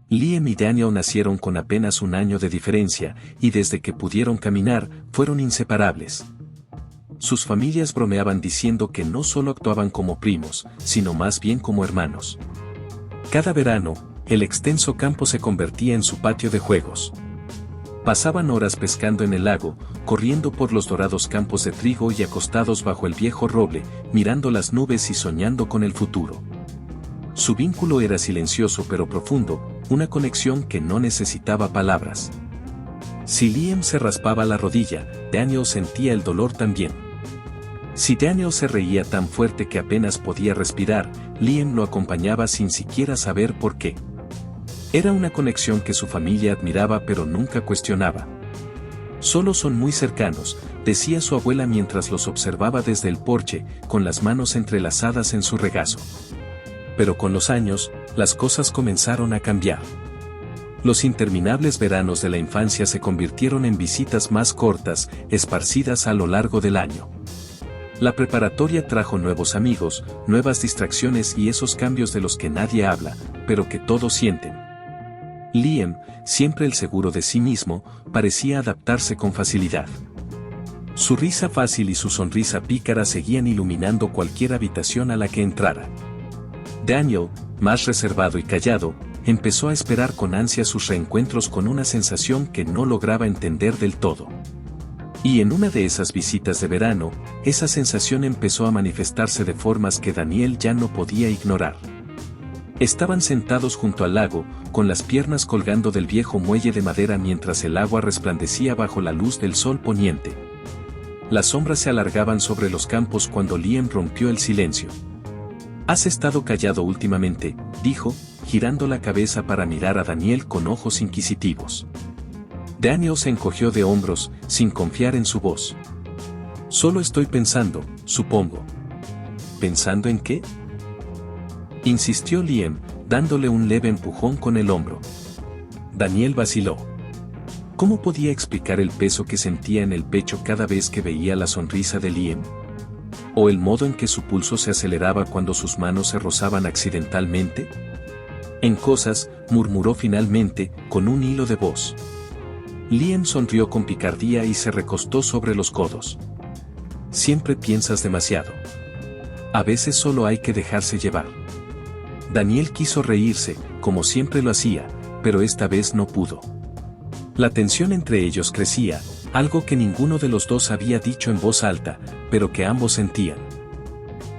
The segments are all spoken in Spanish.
Liam y Daniel nacieron con apenas un año de diferencia, y desde que pudieron caminar, fueron inseparables. Sus familias bromeaban diciendo que no solo actuaban como primos, sino más bien como hermanos. Cada verano, el extenso campo se convertía en su patio de juegos. Pasaban horas pescando en el lago, corriendo por los dorados campos de trigo y acostados bajo el viejo roble, mirando las nubes y soñando con el futuro. Su vínculo era silencioso pero profundo, una conexión que no necesitaba palabras. Si Liam se raspaba la rodilla, Daniel sentía el dolor también. Si Daniel se reía tan fuerte que apenas podía respirar, Liam lo acompañaba sin siquiera saber por qué. Era una conexión que su familia admiraba pero nunca cuestionaba. Solo son muy cercanos, decía su abuela mientras los observaba desde el porche, con las manos entrelazadas en su regazo. Pero con los años, las cosas comenzaron a cambiar. Los interminables veranos de la infancia se convirtieron en visitas más cortas, esparcidas a lo largo del año. La preparatoria trajo nuevos amigos, nuevas distracciones y esos cambios de los que nadie habla, pero que todos sienten. Liam, siempre el seguro de sí mismo, parecía adaptarse con facilidad. Su risa fácil y su sonrisa pícara seguían iluminando cualquier habitación a la que entrara. Daniel, más reservado y callado, empezó a esperar con ansia sus reencuentros con una sensación que no lograba entender del todo. Y en una de esas visitas de verano, esa sensación empezó a manifestarse de formas que Daniel ya no podía ignorar. Estaban sentados junto al lago, con las piernas colgando del viejo muelle de madera mientras el agua resplandecía bajo la luz del sol poniente. Las sombras se alargaban sobre los campos cuando Liam rompió el silencio. «Has estado callado últimamente», dijo, girando la cabeza para mirar a Daniel con ojos inquisitivos. Daniel se encogió de hombros, sin confiar en su voz. «Solo estoy pensando, supongo». «¿Pensando en qué?», insistió Liam, dándole un leve empujón con el hombro. Daniel vaciló. ¿Cómo podía explicar el peso que sentía en el pecho cada vez que veía la sonrisa de Liam? ¿O el modo en que su pulso se aceleraba cuando sus manos se rozaban accidentalmente? «En cosas», murmuró finalmente, con un hilo de voz. Liam sonrió con picardía y se recostó sobre los codos. «Siempre piensas demasiado. A veces solo hay que dejarse llevar». Daniel quiso reírse, como siempre lo hacía, pero esta vez no pudo. La tensión entre ellos crecía, algo que ninguno de los dos había dicho en voz alta, pero que ambos sentían.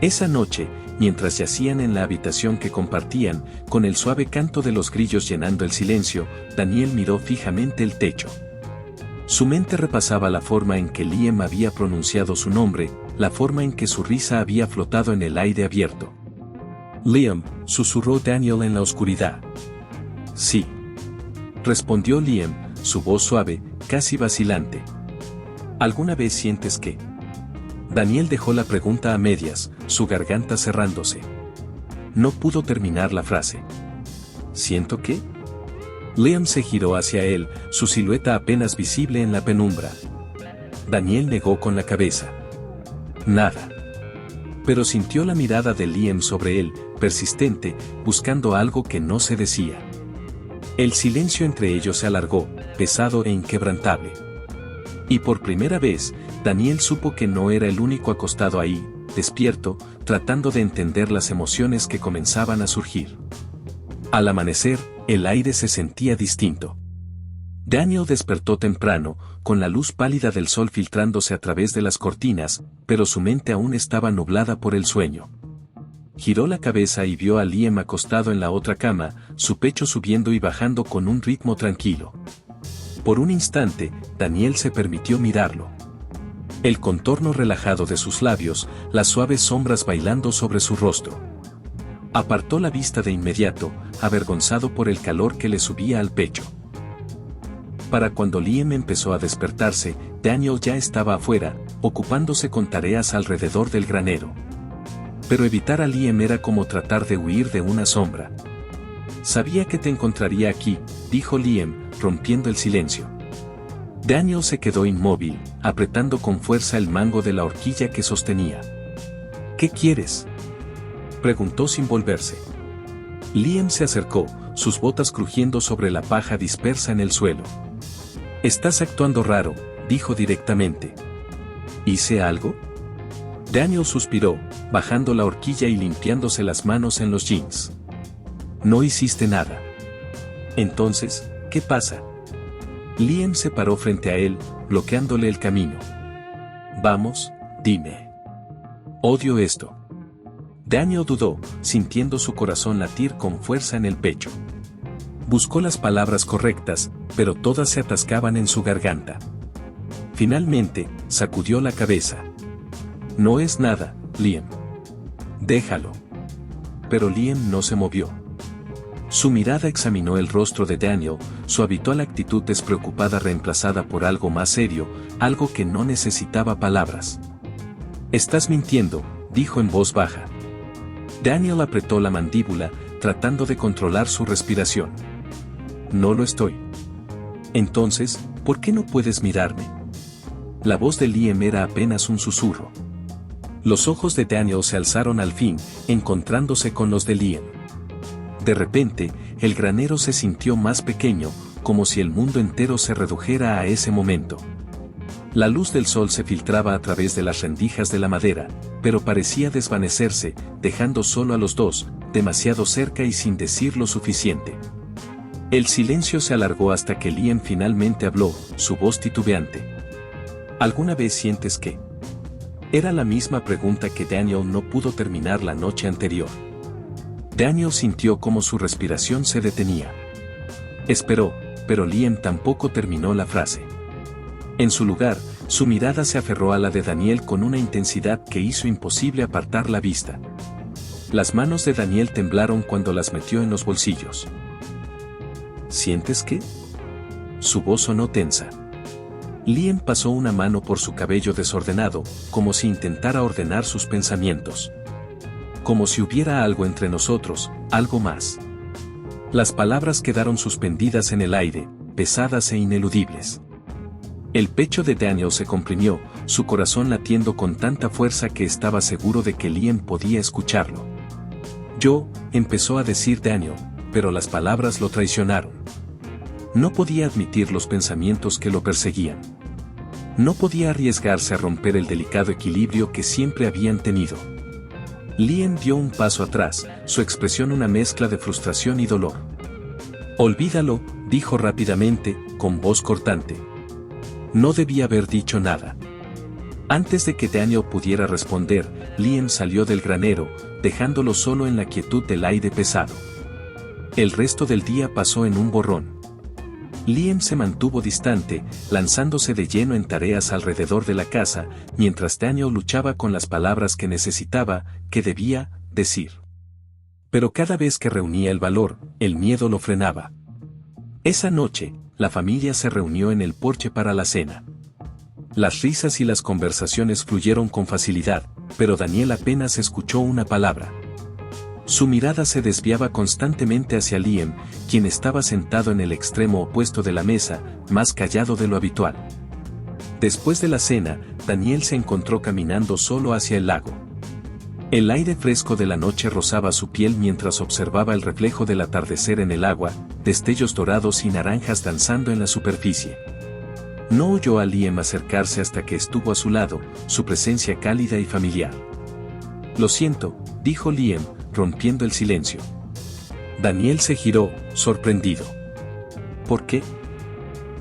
Esa noche, mientras yacían en la habitación que compartían, con el suave canto de los grillos llenando el silencio, Daniel miró fijamente el techo. Su mente repasaba la forma en que Liam había pronunciado su nombre, la forma en que su risa había flotado en el aire abierto. «Liam», susurró Daniel en la oscuridad. «Sí», respondió Liam, su voz suave, casi vacilante. «¿Alguna vez sientes que...?» Daniel dejó la pregunta a medias, su garganta cerrándose. No pudo terminar la frase. «¿Siento qué?». Liam se giró hacia él, su silueta apenas visible en la penumbra. Daniel negó con la cabeza. «Nada». Pero sintió la mirada de Liam sobre él, persistente, buscando algo que no se decía. El silencio entre ellos se alargó, pesado e inquebrantable. Y por primera vez, Daniel supo que no era el único acostado ahí, despierto, tratando de entender las emociones que comenzaban a surgir. Al amanecer, el aire se sentía distinto. Daniel despertó temprano, con la luz pálida del sol filtrándose a través de las cortinas, pero su mente aún estaba nublada por el sueño. Giró la cabeza y vio a Liam acostado en la otra cama, su pecho subiendo y bajando con un ritmo tranquilo. Por un instante, Daniel se permitió mirarlo. El contorno relajado de sus labios, las suaves sombras bailando sobre su rostro. Apartó la vista de inmediato, avergonzado por el calor que le subía al pecho. Para cuando Liam empezó a despertarse, Daniel ya estaba afuera, ocupándose con tareas alrededor del granero. Pero evitar a Liam era como tratar de huir de una sombra. «Sabía que te encontraría aquí», dijo Liam, rompiendo el silencio. Daniel se quedó inmóvil, apretando con fuerza el mango de la horquilla que sostenía. «¿Qué quieres?», preguntó sin volverse. Liam se acercó, sus botas crujiendo sobre la paja dispersa en el suelo. «Estás actuando raro», dijo directamente. «¿Hice algo?». Daniel suspiró, bajando la horquilla y limpiándose las manos en los jeans. «No hiciste nada». «Entonces, ¿qué pasa?». Liam se paró frente a él, bloqueándole el camino. «Vamos, dime». «Odio esto». Daniel dudó, sintiendo su corazón latir con fuerza en el pecho. Buscó las palabras correctas, pero todas se atascaban en su garganta. Finalmente, sacudió la cabeza. «No es nada, Liam. Déjalo». Pero Liam no se movió. Su mirada examinó el rostro de Daniel, su habitual actitud despreocupada reemplazada por algo más serio, algo que no necesitaba palabras. «Estás mintiendo», dijo en voz baja. Daniel apretó la mandíbula, tratando de controlar su respiración. «No lo estoy». «Entonces, ¿por qué no puedes mirarme?». La voz de Liam era apenas un susurro. Los ojos de Daniel se alzaron al fin, encontrándose con los de Liam. De repente, el granero se sintió más pequeño, como si el mundo entero se redujera a ese momento. La luz del sol se filtraba a través de las rendijas de la madera, pero parecía desvanecerse, dejando solo a los dos, demasiado cerca y sin decir lo suficiente. El silencio se alargó hasta que Liam finalmente habló, su voz titubeante. «¿Alguna vez sientes que...?». Era la misma pregunta que Daniel no pudo terminar la noche anterior. Daniel sintió como su respiración se detenía. Esperó, pero Liam tampoco terminó la frase. En su lugar, su mirada se aferró a la de Daniel con una intensidad que hizo imposible apartar la vista. Las manos de Daniel temblaron cuando las metió en los bolsillos. «¿Sientes qué?». Su voz sonó tensa. Liam pasó una mano por su cabello desordenado, como si intentara ordenar sus pensamientos. «Como si hubiera algo entre nosotros, algo más». Las palabras quedaron suspendidas en el aire, pesadas e ineludibles. El pecho de Daniel se comprimió, su corazón latiendo con tanta fuerza que estaba seguro de que Liam podía escucharlo. «Yo», empezó a decir Daniel, pero las palabras lo traicionaron. No podía admitir los pensamientos que lo perseguían. No podía arriesgarse a romper el delicado equilibrio que siempre habían tenido. Liam dio un paso atrás, su expresión una mezcla de frustración y dolor. «Olvídalo», dijo rápidamente, con voz cortante. No debía haber dicho nada. Antes de que Daniel pudiera responder, Liam salió del granero, dejándolo solo en la quietud del aire pesado. El resto del día pasó en un borrón. Liam se mantuvo distante, lanzándose de lleno en tareas alrededor de la casa, mientras Daniel luchaba con las palabras que necesitaba, que debía, decir. Pero cada vez que reunía el valor, el miedo lo frenaba. Esa noche, la familia se reunió en el porche para la cena. Las risas y las conversaciones fluyeron con facilidad, pero Daniel apenas escuchó una palabra. Su mirada se desviaba constantemente hacia Liam, quien estaba sentado en el extremo opuesto de la mesa, más callado de lo habitual. Después de la cena, Daniel se encontró caminando solo hacia el lago. El aire fresco de la noche rozaba su piel mientras observaba el reflejo del atardecer en el agua, destellos dorados y naranjas danzando en la superficie. No oyó a Liam acercarse hasta que estuvo a su lado, su presencia cálida y familiar. «Lo siento», dijo Liam, rompiendo el silencio. Daniel se giró, sorprendido. «¿Por qué?».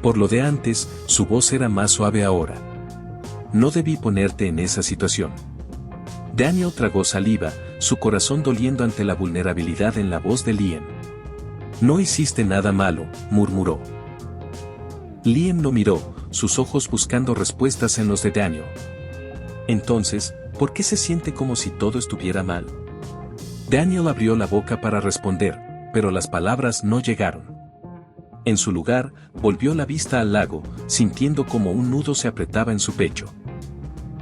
«Por lo de antes», su voz era más suave ahora. «No debí ponerte en esa situación». Daniel tragó saliva, su corazón doliendo ante la vulnerabilidad en la voz de Liam. «No hiciste nada malo», murmuró. Liam lo miró, sus ojos buscando respuestas en los de Daniel. «Entonces, ¿por qué se siente como si todo estuviera mal?». Daniel abrió la boca para responder, pero las palabras no llegaron. En su lugar, volvió la vista al lago, sintiendo como un nudo se apretaba en su pecho.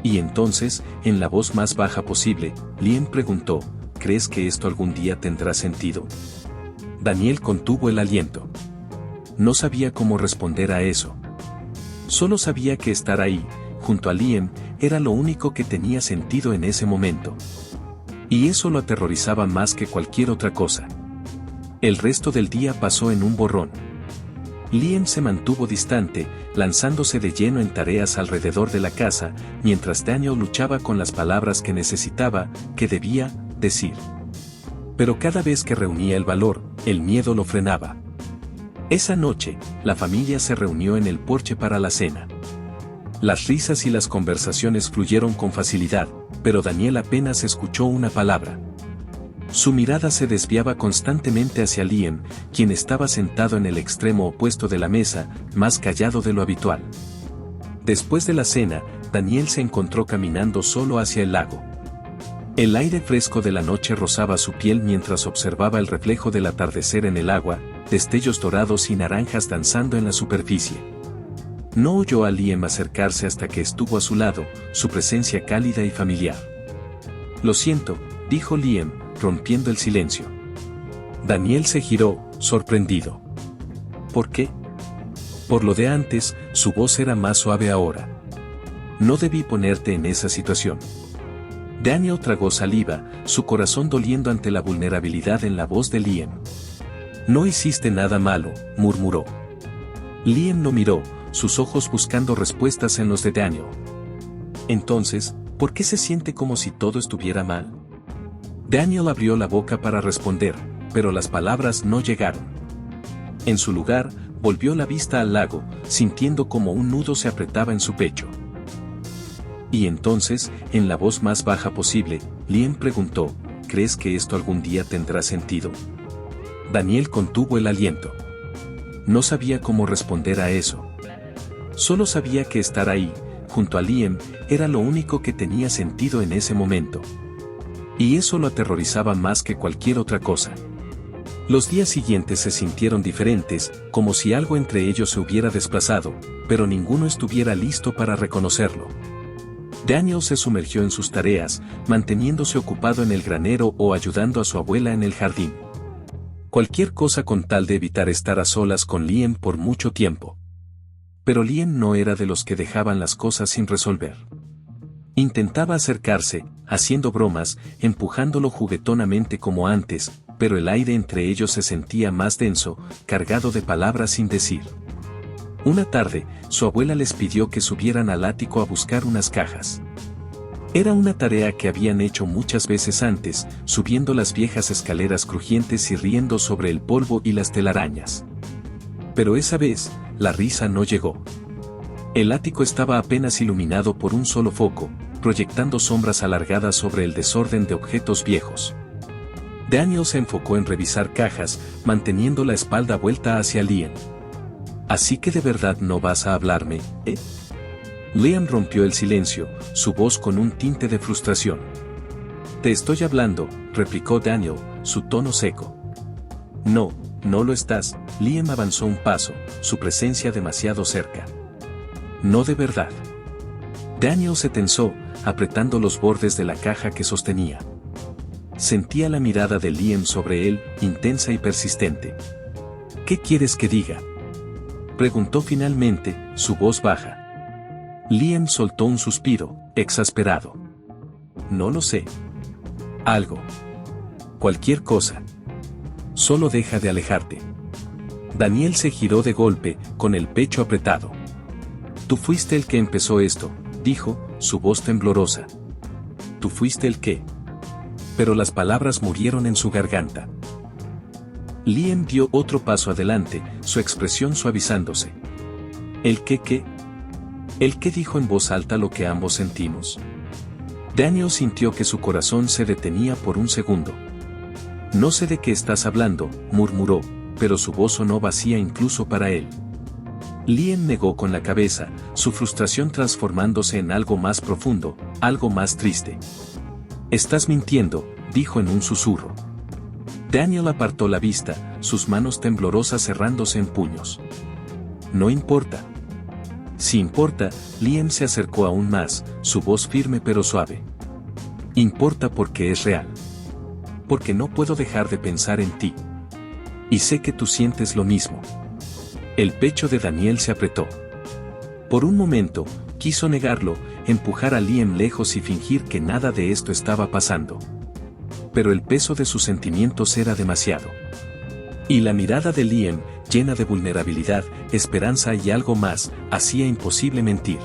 Y entonces, en la voz más baja posible, Liam preguntó, «¿Crees que esto algún día tendrá sentido?». Daniel contuvo el aliento. No sabía cómo responder a eso. Solo sabía que estar ahí, junto a Liam, era lo único que tenía sentido en ese momento. Y eso lo aterrorizaba más que cualquier otra cosa. El resto del día pasó en un borrón. Liam se mantuvo distante, lanzándose de lleno en tareas alrededor de la casa, mientras Daniel luchaba con las palabras que necesitaba, que debía, decir. Pero cada vez que reunía el valor, el miedo lo frenaba. Esa noche, la familia se reunió en el porche para la cena. Las risas y las conversaciones fluyeron con facilidad, pero Daniel apenas escuchó una palabra. Su mirada se desviaba constantemente hacia Liam, quien estaba sentado en el extremo opuesto de la mesa, más callado de lo habitual. Después de la cena, Daniel se encontró caminando solo hacia el lago. El aire fresco de la noche rozaba su piel mientras observaba el reflejo del atardecer en el agua, destellos dorados y naranjas danzando en la superficie. No oyó a Liam acercarse hasta que estuvo a su lado, su presencia cálida y familiar. «Lo siento», dijo Liam, rompiendo el silencio. Daniel se giró, sorprendido. ¿Por qué? Por lo de antes, su voz era más suave ahora. No debí ponerte en esa situación. Daniel tragó saliva, su corazón doliendo ante la vulnerabilidad en la voz de Liam. No hiciste nada malo, murmuró. Liam lo miró, sus ojos buscando respuestas en los de Daniel. Entonces, ¿por qué se siente como si todo estuviera mal? Daniel abrió la boca para responder, pero las palabras no llegaron. En su lugar, volvió la vista al lago, sintiendo como un nudo se apretaba en su pecho. Y entonces, en la voz más baja posible, Liam preguntó, ¿crees que esto algún día tendrá sentido? Daniel contuvo el aliento. No sabía cómo responder a eso. Solo sabía que estar ahí, junto a Liam, era lo único que tenía sentido en ese momento. Y eso lo aterrorizaba más que cualquier otra cosa. Los días siguientes se sintieron diferentes, como si algo entre ellos se hubiera desplazado, pero ninguno estuviera listo para reconocerlo. Daniel se sumergió en sus tareas, manteniéndose ocupado en el granero o ayudando a su abuela en el jardín. Cualquier cosa con tal de evitar estar a solas con Liam por mucho tiempo. Pero Liam no era de los que dejaban las cosas sin resolver. Intentaba acercarse, haciendo bromas, empujándolo juguetonamente como antes, pero el aire entre ellos se sentía más denso, cargado de palabras sin decir. Una tarde, su abuela les pidió que subieran al ático a buscar unas cajas. Era una tarea que habían hecho muchas veces antes, subiendo las viejas escaleras crujientes y riendo sobre el polvo y las telarañas. Pero esa vez, la risa no llegó. El ático estaba apenas iluminado por un solo foco, proyectando sombras alargadas sobre el desorden de objetos viejos. Daniel se enfocó en revisar cajas, manteniendo la espalda vuelta hacia Liam. «¿Así que de verdad no vas a hablarme, eh?» Liam rompió el silencio, su voz con un tinte de frustración. «Te estoy hablando», replicó Daniel, su tono seco. «No, no lo estás», Liam avanzó un paso, su presencia demasiado cerca. «No de verdad». Daniel se tensó, apretando los bordes de la caja que sostenía. Sentía la mirada de Liam sobre él, intensa y persistente. «¿Qué quieres que diga?», preguntó finalmente, su voz baja. Liam soltó un suspiro, exasperado. «No lo sé. Algo. Cualquier cosa. Solo deja de alejarte». Daniel se giró de golpe, con el pecho apretado. «Tú fuiste el que empezó esto», dijo, su voz temblorosa. «Tú fuiste el que...». Pero las palabras murieron en su garganta. Liam dio otro paso adelante, su expresión suavizándose. «¿El qué? ¿El qué?», dijo en voz alta lo que ambos sentimos. Daniel sintió que su corazón se detenía por un segundo. «No sé de qué estás hablando», murmuró, pero su voz sonó vacía incluso para él. Liam negó con la cabeza, su frustración transformándose en algo más profundo, algo más triste. «Estás mintiendo», dijo en un susurro. Daniel apartó la vista, sus manos temblorosas cerrándose en puños. «No importa». «Sí importa», Liam se acercó aún más, su voz firme pero suave. «Importa porque es real. Porque no puedo dejar de pensar en ti. Y sé que tú sientes lo mismo». El pecho de Daniel se apretó. Por un momento, quiso negarlo, empujar a Liam lejos y fingir que nada de esto estaba pasando. Pero el peso de sus sentimientos era demasiado. Y la mirada de Liam, llena de vulnerabilidad, esperanza y algo más, hacía imposible mentir.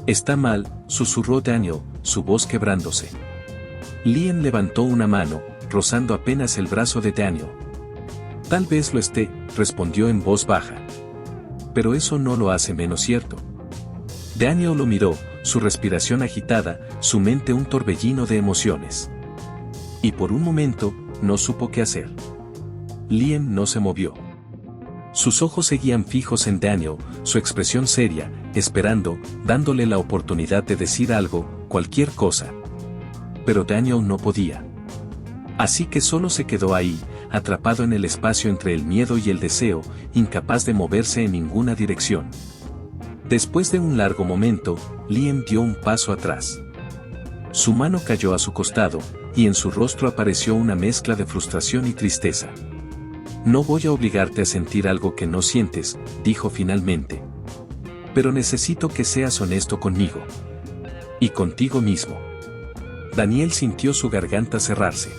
«Está mal», susurró Daniel, su voz quebrándose. Liam levantó una mano, rozando apenas el brazo de Daniel. «Tal vez lo esté», respondió en voz baja. «Pero eso no lo hace menos cierto». Daniel lo miró, su respiración agitada, su mente un torbellino de emociones. Y por un momento, no supo qué hacer. Liam no se movió. Sus ojos seguían fijos en Daniel, su expresión seria, esperando, dándole la oportunidad de decir algo, cualquier cosa. Pero Daniel no podía. Así que solo se quedó ahí, atrapado en el espacio entre el miedo y el deseo, incapaz de moverse en ninguna dirección. Después de un largo momento, Liam dio un paso atrás. Su mano cayó a su costado, y en su rostro apareció una mezcla de frustración y tristeza. «No voy a obligarte a sentir algo que no sientes», dijo finalmente. «Pero necesito que seas honesto conmigo. Y contigo mismo». Daniel sintió su garganta cerrarse.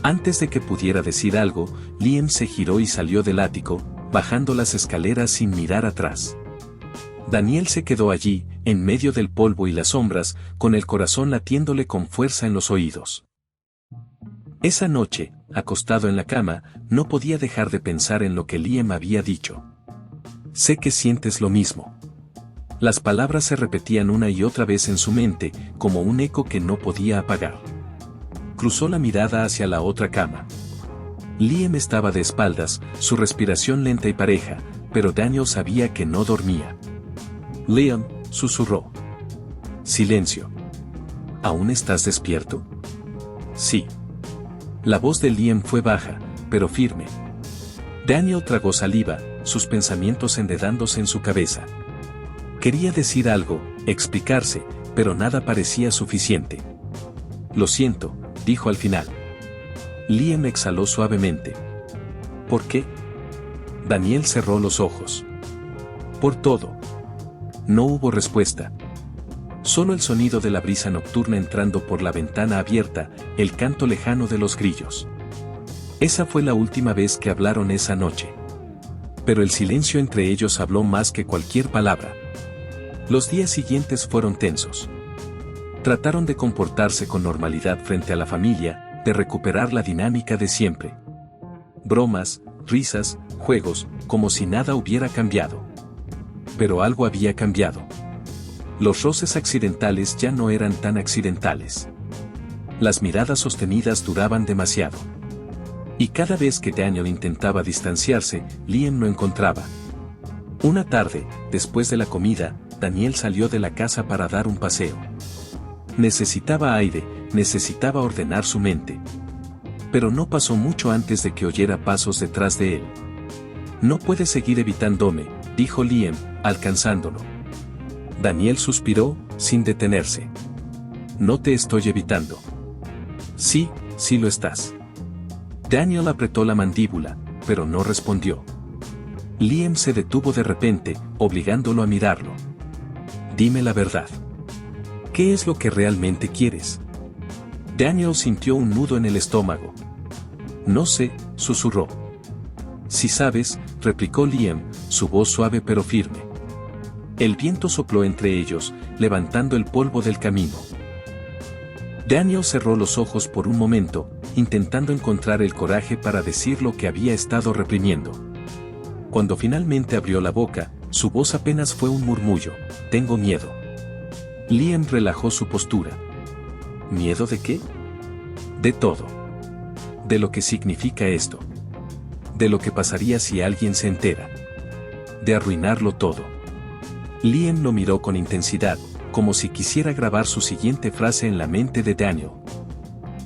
Antes de que pudiera decir algo, Liam se giró y salió del ático, bajando las escaleras sin mirar atrás. Daniel se quedó allí, en medio del polvo y las sombras, con el corazón latiéndole con fuerza en los oídos. Esa noche, acostado en la cama, no podía dejar de pensar en lo que Liam había dicho. «Sé que sientes lo mismo». Las palabras se repetían una y otra vez en su mente, como un eco que no podía apagar. Cruzó la mirada hacia la otra cama. Liam estaba de espaldas, su respiración lenta y pareja, pero Daniel sabía que no dormía. «Liam», susurró. Silencio. «¿Aún estás despierto?» «Sí». La voz de Liam fue baja, pero firme. Daniel tragó saliva, sus pensamientos enredándose en su cabeza. Quería decir algo, explicarse, pero nada parecía suficiente. «Lo siento», dijo al final. Liam exhaló suavemente. «¿Por qué?» Daniel cerró los ojos. «Por todo». No hubo respuesta. Solo el sonido de la brisa nocturna entrando por la ventana abierta, el canto lejano de los grillos. Esa fue la última vez que hablaron esa noche. Pero el silencio entre ellos habló más que cualquier palabra. Los días siguientes fueron tensos. Trataron de comportarse con normalidad frente a la familia, de recuperar la dinámica de siempre. Bromas, risas, juegos, como si nada hubiera cambiado. Pero algo había cambiado. Los roces accidentales ya no eran tan accidentales. Las miradas sostenidas duraban demasiado. Y cada vez que Daniel intentaba distanciarse, Liam no encontraba. Una tarde, después de la comida, Daniel salió de la casa para dar un paseo. Necesitaba aire, necesitaba ordenar su mente. Pero no pasó mucho antes de que oyera pasos detrás de él. «No puedes seguir evitándome», dijo Liam, alcanzándolo. Daniel suspiró, sin detenerse. «No te estoy evitando». «Sí, sí lo estás». Daniel apretó la mandíbula, pero no respondió. Liam se detuvo de repente, obligándolo a mirarlo. «Dime la verdad. ¿Qué es lo que realmente quieres?» Daniel sintió un nudo en el estómago. «No sé», susurró. «Si sabes», replicó Liam, su voz suave pero firme. El viento sopló entre ellos, levantando el polvo del camino. Daniel cerró los ojos por un momento, intentando encontrar el coraje para decir lo que había estado reprimiendo. Cuando finalmente abrió la boca, su voz apenas fue un murmullo: «Tengo miedo». Liam relajó su postura. ¿Miedo de qué? De todo. De lo que significa esto. De lo que pasaría si alguien se entera. De arruinarlo todo. Liam lo miró con intensidad, como si quisiera grabar su siguiente frase en la mente de Daniel.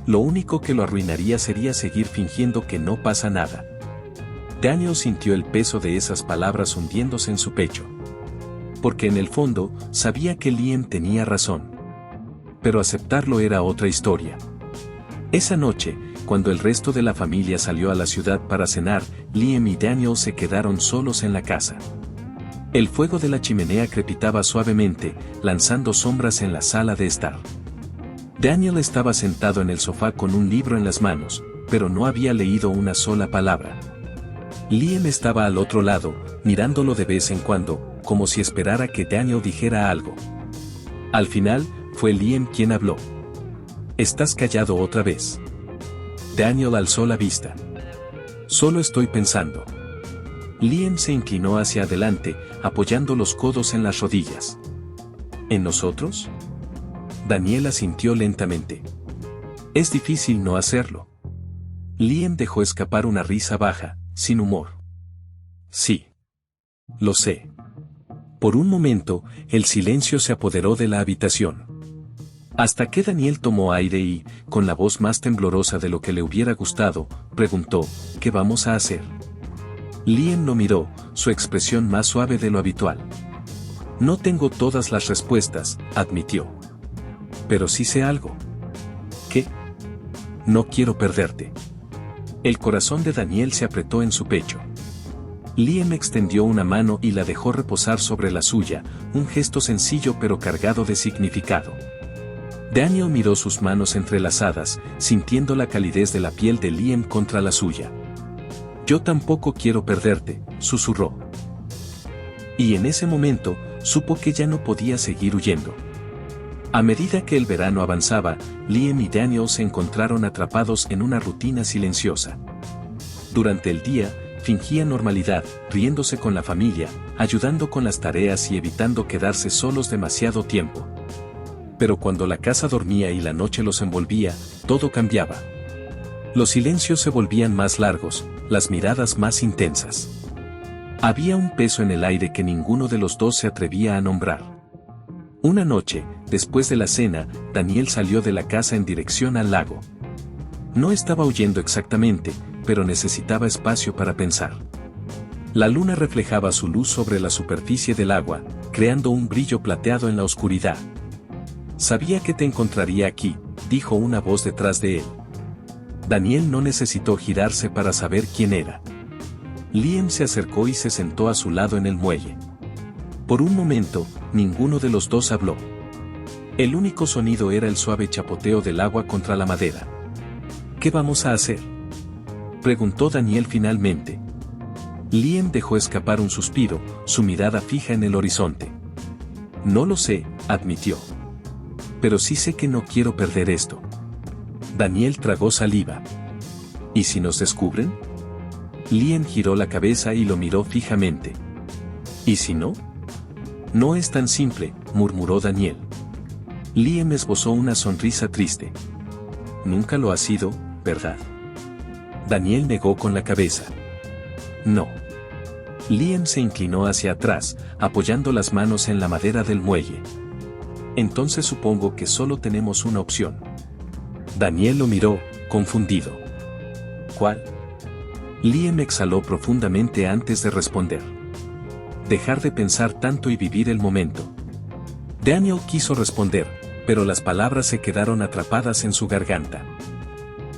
Lo único que lo arruinaría sería seguir fingiendo que no pasa nada. Daniel sintió el peso de esas palabras hundiéndose en su pecho. Porque en el fondo, sabía que Liam tenía razón. Pero aceptarlo era otra historia. Esa noche, cuando el resto de la familia salió a la ciudad para cenar, Liam y Daniel se quedaron solos en la casa. El fuego de la chimenea crepitaba suavemente, lanzando sombras en la sala de estar. Daniel estaba sentado en el sofá con un libro en las manos, pero no había leído una sola palabra. Liam estaba al otro lado, mirándolo de vez en cuando, como si esperara que Daniel dijera algo. Al final, fue Liam quien habló. «¿Estás callado otra vez?» Daniel alzó la vista. «Solo estoy pensando». Liam se inclinó hacia adelante, apoyando los codos en las rodillas. ¿En nosotros? Daniel asintió lentamente. Es difícil no hacerlo. Liam dejó escapar una risa baja, sin humor. Sí. Lo sé. Por un momento, el silencio se apoderó de la habitación. Hasta que Daniel tomó aire y, con la voz más temblorosa de lo que le hubiera gustado, preguntó, ¿qué vamos a hacer? Liam lo miró, su expresión más suave de lo habitual. No tengo todas las respuestas, admitió. Pero sí sé algo. ¿Qué? No quiero perderte. El corazón de Daniel se apretó en su pecho. Liam extendió una mano y la dejó reposar sobre la suya, un gesto sencillo pero cargado de significado. Daniel miró sus manos entrelazadas, sintiendo la calidez de la piel de Liam contra la suya. Yo tampoco quiero perderte, susurró. Y en ese momento, supo que ya no podía seguir huyendo. A medida que el verano avanzaba, Liam y Daniel se encontraron atrapados en una rutina silenciosa. Durante el día, fingían normalidad, riéndose con la familia, ayudando con las tareas y evitando quedarse solos demasiado tiempo. Pero cuando la casa dormía y la noche los envolvía, todo cambiaba. Los silencios se volvían más largos, las miradas más intensas. Había un peso en el aire que ninguno de los dos se atrevía a nombrar. Una noche, después de la cena, Daniel salió de la casa en dirección al lago. No estaba huyendo exactamente, pero necesitaba espacio para pensar. La luna reflejaba su luz sobre la superficie del agua, creando un brillo plateado en la oscuridad. Sabía que te encontraría aquí, dijo una voz detrás de él. Daniel no necesitó girarse para saber quién era. Liam se acercó y se sentó a su lado en el muelle. Por un momento, ninguno de los dos habló. El único sonido era el suave chapoteo del agua contra la madera. ¿Qué vamos a hacer?, preguntó Daniel finalmente. Liam dejó escapar un suspiro, su mirada fija en el horizonte. No lo sé, admitió. Pero sí sé que no quiero perder esto. Daniel tragó saliva. ¿Y si nos descubren? Liam giró la cabeza y lo miró fijamente. ¿Y si no? No es tan simple, murmuró Daniel. Liam esbozó una sonrisa triste. Nunca lo ha sido, ¿verdad? Daniel negó con la cabeza. No. Liam se inclinó hacia atrás, apoyando las manos en la madera del muelle. Entonces supongo que solo tenemos una opción. Daniel lo miró, confundido. ¿Cuál? Liam exhaló profundamente antes de responder. Dejar de pensar tanto y vivir el momento. Daniel quiso responder, pero las palabras se quedaron atrapadas en su garganta.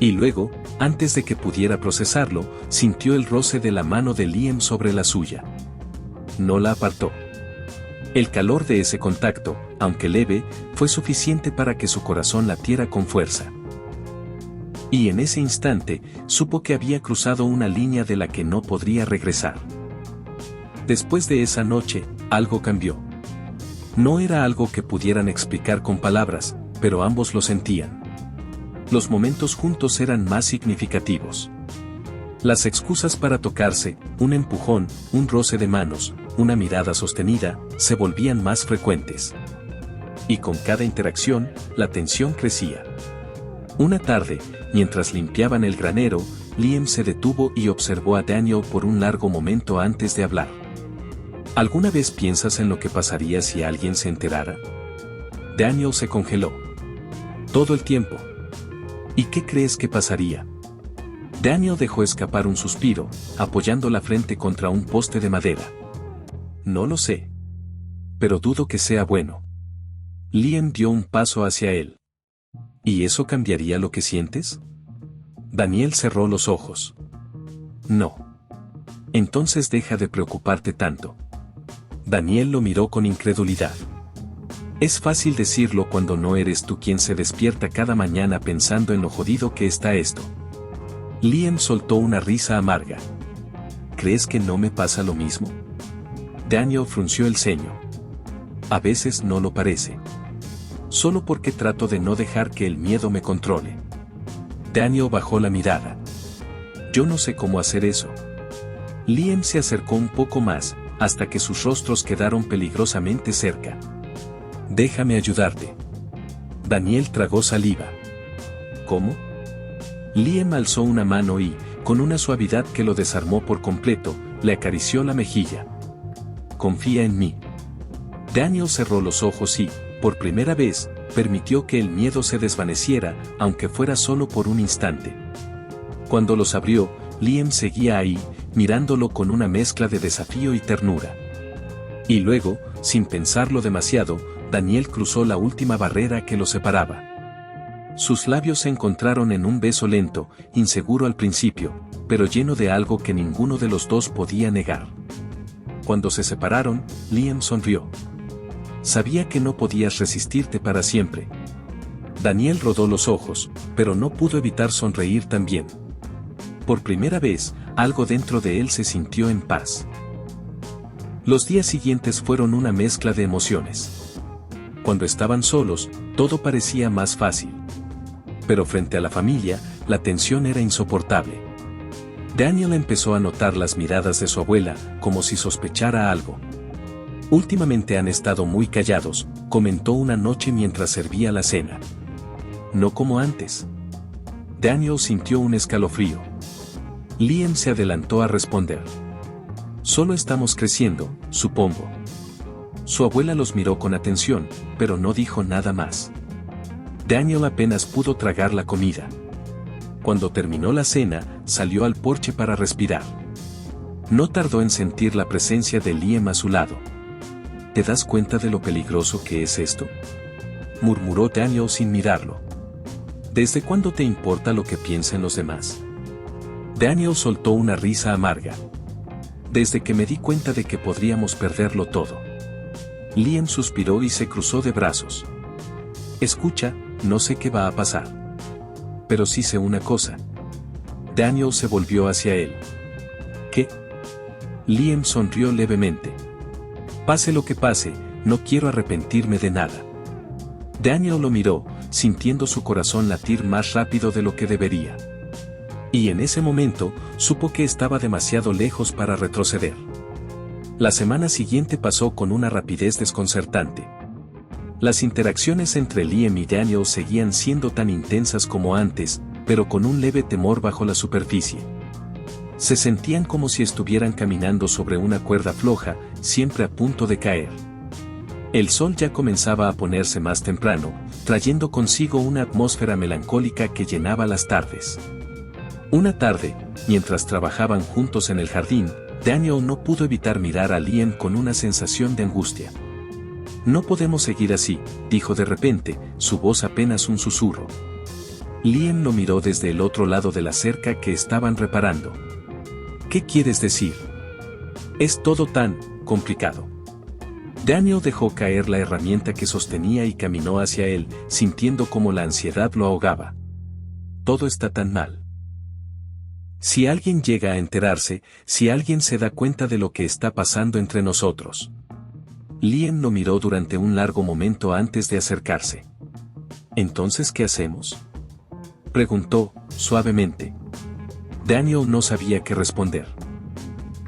Y luego, antes de que pudiera procesarlo, sintió el roce de la mano de Liam sobre la suya. No la apartó. El calor de ese contacto, aunque leve, fue suficiente para que su corazón latiera con fuerza. Y en ese instante, supo que había cruzado una línea de la que no podría regresar. Después de esa noche, algo cambió. No era algo que pudieran explicar con palabras, pero ambos lo sentían. Los momentos juntos eran más significativos. Las excusas para tocarse, un empujón, un roce de manos, una mirada sostenida, se volvían más frecuentes. Y con cada interacción, la tensión crecía. Una tarde, mientras limpiaban el granero, Liam se detuvo y observó a Daniel por un largo momento antes de hablar. ¿Alguna vez piensas en lo que pasaría si alguien se enterara? Daniel se congeló. Todo el tiempo. ¿Y qué crees que pasaría? Daniel dejó escapar un suspiro, apoyando la frente contra un poste de madera. No lo sé. Pero dudo que sea bueno. Liam dio un paso hacia él. ¿Y eso cambiaría lo que sientes? Daniel cerró los ojos. No. Entonces deja de preocuparte tanto. Daniel lo miró con incredulidad. Es fácil decirlo cuando no eres tú quien se despierta cada mañana pensando en lo jodido que está esto. Liam soltó una risa amarga. ¿Crees que no me pasa lo mismo? Daniel frunció el ceño. A veces no lo parece. Solo porque trato de no dejar que el miedo me controle. Daniel bajó la mirada. Yo no sé cómo hacer eso. Liam se acercó un poco más, hasta que sus rostros quedaron peligrosamente cerca. Déjame ayudarte. Daniel tragó saliva. ¿Cómo? Liam alzó una mano y, con una suavidad que lo desarmó por completo, le acarició la mejilla. Confía en mí. Daniel cerró los ojos y, por primera vez, permitió que el miedo se desvaneciera, aunque fuera solo por un instante. Cuando los abrió, Liam seguía ahí, mirándolo con una mezcla de desafío y ternura. Y luego, sin pensarlo demasiado, Daniel cruzó la última barrera que lo separaba. Sus labios se encontraron en un beso lento, inseguro al principio, pero lleno de algo que ninguno de los dos podía negar. Cuando se separaron, Liam sonrió. Sabía que no podías resistirte para siempre. Daniel rodó los ojos, pero no pudo evitar sonreír también. Por primera vez, algo dentro de él se sintió en paz. Los días siguientes fueron una mezcla de emociones. Cuando estaban solos, todo parecía más fácil. Pero frente a la familia, la tensión era insoportable. Daniel empezó a notar las miradas de su abuela, como si sospechara algo. Últimamente han estado muy callados, comentó una noche mientras servía la cena. No como antes. Daniel sintió un escalofrío. Liam se adelantó a responder. Solo estamos creciendo, supongo. Su abuela los miró con atención, pero no dijo nada más. Daniel apenas pudo tragar la comida. Cuando terminó la cena, salió al porche para respirar. No tardó en sentir la presencia de Liam a su lado. ¿Te das cuenta de lo peligroso que es esto?, murmuró Daniel sin mirarlo. ¿Desde cuándo te importa lo que piensen los demás? Daniel soltó una risa amarga. Desde que me di cuenta de que podríamos perderlo todo. Liam suspiró y se cruzó de brazos. Escucha, no sé qué va a pasar. Pero sí sé una cosa. Daniel se volvió hacia él. ¿Qué? Liam sonrió levemente. Pase lo que pase, no quiero arrepentirme de nada. Daniel lo miró, sintiendo su corazón latir más rápido de lo que debería. Y en ese momento, supo que estaba demasiado lejos para retroceder. La semana siguiente pasó con una rapidez desconcertante. Las interacciones entre Liam y Daniel seguían siendo tan intensas como antes, pero con un leve temor bajo la superficie. Se sentían como si estuvieran caminando sobre una cuerda floja, siempre a punto de caer. El sol ya comenzaba a ponerse más temprano, trayendo consigo una atmósfera melancólica que llenaba las tardes. Una tarde, mientras trabajaban juntos en el jardín, Daniel no pudo evitar mirar a Liam con una sensación de angustia. No podemos seguir así, dijo de repente, su voz apenas un susurro. Liam lo miró desde el otro lado de la cerca que estaban reparando. ¿Qué quieres decir? Es todo tan complicado. Daniel dejó caer la herramienta que sostenía y caminó hacia él, sintiendo como la ansiedad lo ahogaba. Todo está tan mal. Si alguien llega a enterarse, si alguien se da cuenta de lo que está pasando entre nosotros. Liam lo miró durante un largo momento antes de acercarse. ¿Entonces qué hacemos?, preguntó, suavemente. Daniel no sabía qué responder.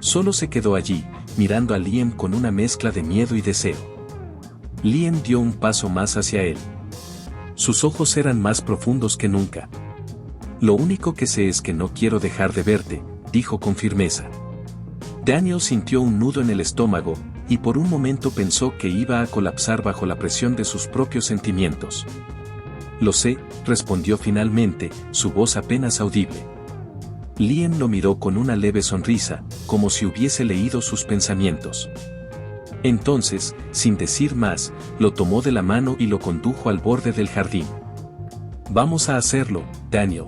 Solo se quedó allí, mirando a Liam con una mezcla de miedo y deseo. Liam dio un paso más hacia él. Sus ojos eran más profundos que nunca. Lo único que sé es que no quiero dejar de verte, dijo con firmeza. Daniel sintió un nudo en el estómago, y por un momento pensó que iba a colapsar bajo la presión de sus propios sentimientos. Lo sé, respondió finalmente, su voz apenas audible. Liam lo miró con una leve sonrisa, como si hubiese leído sus pensamientos. Entonces, sin decir más, lo tomó de la mano y lo condujo al borde del jardín. Vamos a hacerlo, Daniel.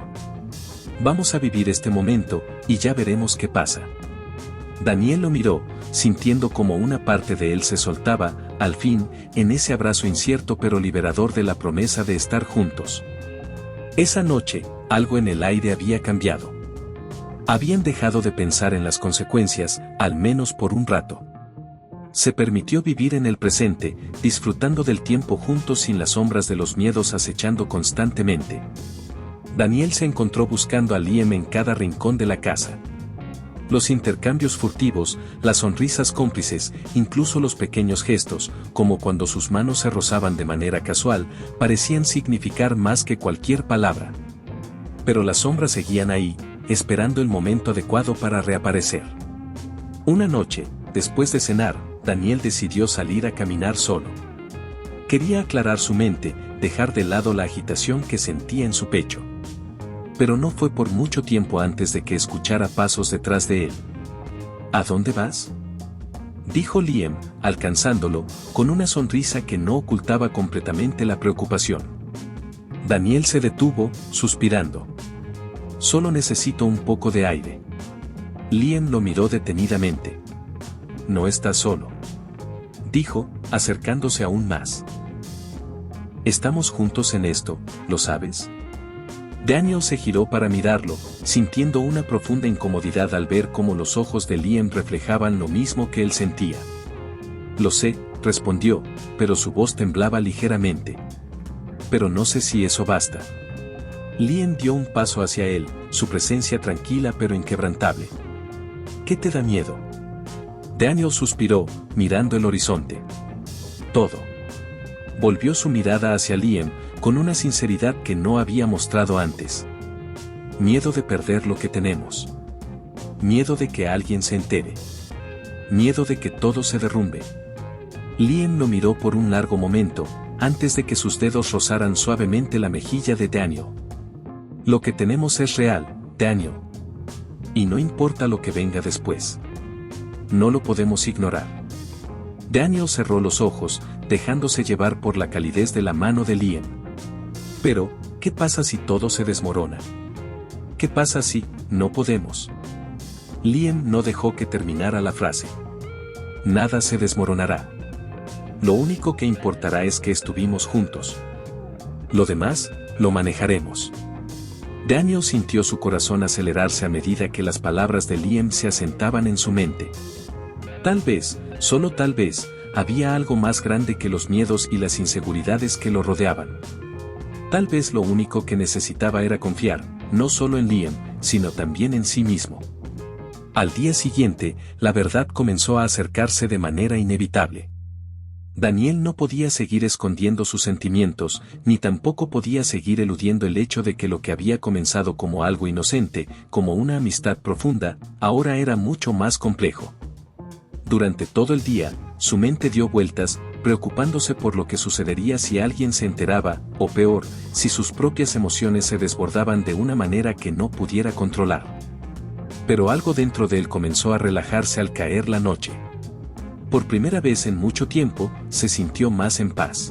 Vamos a vivir este momento, y ya veremos qué pasa. Daniel lo miró, sintiendo como una parte de él se soltaba, al fin, en ese abrazo incierto pero liberador de la promesa de estar juntos. Esa noche, algo en el aire había cambiado. Habían dejado de pensar en las consecuencias, al menos por un rato. Se permitió vivir en el presente, disfrutando del tiempo juntos sin las sombras de los miedos acechando constantemente. Daniel se encontró buscando a Liam en cada rincón de la casa. Los intercambios furtivos, las sonrisas cómplices, incluso los pequeños gestos, como cuando sus manos se rozaban de manera casual, parecían significar más que cualquier palabra. Pero las sombras seguían ahí, esperando el momento adecuado para reaparecer. Una noche, después de cenar, Daniel decidió salir a caminar solo. Quería aclarar su mente, dejar de lado la agitación que sentía en su pecho. Pero no fue por mucho tiempo antes de que escuchara pasos detrás de él. ¿A dónde vas?, dijo Liam, alcanzándolo, con una sonrisa que no ocultaba completamente la preocupación. Daniel se detuvo, suspirando. Solo necesito un poco de aire. Liam lo miró detenidamente. No estás solo, dijo, acercándose aún más. Estamos juntos en esto, ¿lo sabes? Daniel se giró para mirarlo, sintiendo una profunda incomodidad al ver cómo los ojos de Liam reflejaban lo mismo que él sentía. Lo sé, respondió, pero su voz temblaba ligeramente. Pero no sé si eso basta. Liam dio un paso hacia él, su presencia tranquila pero inquebrantable. ¿Qué te da miedo? Daniel suspiró, mirando el horizonte. Todo. Volvió su mirada hacia Liam, con una sinceridad que no había mostrado antes. Miedo de perder lo que tenemos. Miedo de que alguien se entere. Miedo de que todo se derrumbe. Liam lo miró por un largo momento, antes de que sus dedos rozaran suavemente la mejilla de Daniel. Lo que tenemos es real, Daniel. Y no importa lo que venga después. No lo podemos ignorar. Daniel cerró los ojos, dejándose llevar por la calidez de la mano de Liam. Pero, ¿qué pasa si todo se desmorona? ¿Qué pasa si no podemos? Liam no dejó que terminara la frase. Nada se desmoronará. Lo único que importará es que estuvimos juntos. Lo demás, lo manejaremos. Daniel sintió su corazón acelerarse a medida que las palabras de Liam se asentaban en su mente. Tal vez, solo tal vez, había algo más grande que los miedos y las inseguridades que lo rodeaban. Tal vez lo único que necesitaba era confiar, no solo en Liam, sino también en sí mismo. Al día siguiente, la verdad comenzó a acercarse de manera inevitable. Daniel no podía seguir escondiendo sus sentimientos, ni tampoco podía seguir eludiendo el hecho de que lo que había comenzado como algo inocente, como una amistad profunda, ahora era mucho más complejo. Durante todo el día, su mente dio vueltas, preocupándose por lo que sucedería si alguien se enteraba, o peor, si sus propias emociones se desbordaban de una manera que no pudiera controlar. Pero algo dentro de él comenzó a relajarse al caer la noche. Por primera vez en mucho tiempo, se sintió más en paz.